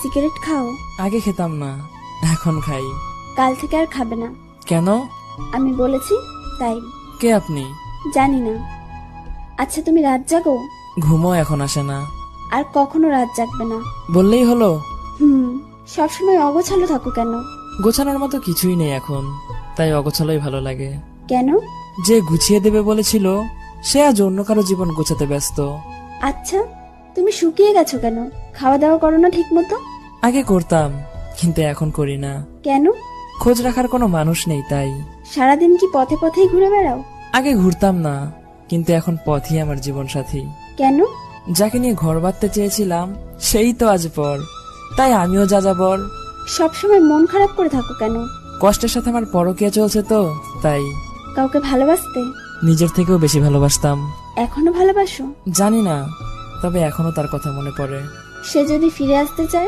Cigarette খাও? আগে খেতাম না, এখন খাই। কাল থেকে আর খাবে না। কেন? আমি বলেছি তাই। কে আপনি? জানি না। আচ্ছা, তুমি রাত জাগো? ঘুমও এখন আসে না। আর কখনো রাত জাগবে না। বললেই হলো। সবসময় অগোছালো থাকো কেন? গোছানোর মতো কিছুই নেই এখন, তাই অগোছালোই ভালো লাগে। কেন? যে গুছিয়ে দেবে বলেছিল সে আজ অন্য কারো জীবন গোছাতে ব্যস্ত। আচ্ছা, তুমি শুকিয়ে গেছো কেন? খাওয়া দাওয়া করো না ঠিক মতো? আগে করতাম, কিন্তু এখন করি না। কেন? খোঁজ রাখার কোনো মানুষ নেই তাই। সারাদিন কি পথে পথেই ঘুরে বেড়াও? আগে ঘুরতাম না, কিন্তু এখন পথই আমার জীবন সাথী। কেন? যাকে নিয়ে ঘর বাঁধতে চেয়েছিলাম সেই তো আজ পর, তাই আমিও যা যাবর। সবসময় মন খারাপ করে থাকো কেন? কষ্টের সাথে আমার পরকীয়া চলছে তো তাই। কাউকে ভালোবাসতে? নিজের থেকেও বেশি ভালোবাসতাম। এখনো ভালোবাসো? জানি না, তবে এখনো তার কথা মনে পড়ে। সে যদি ফিরে আসতে চায়?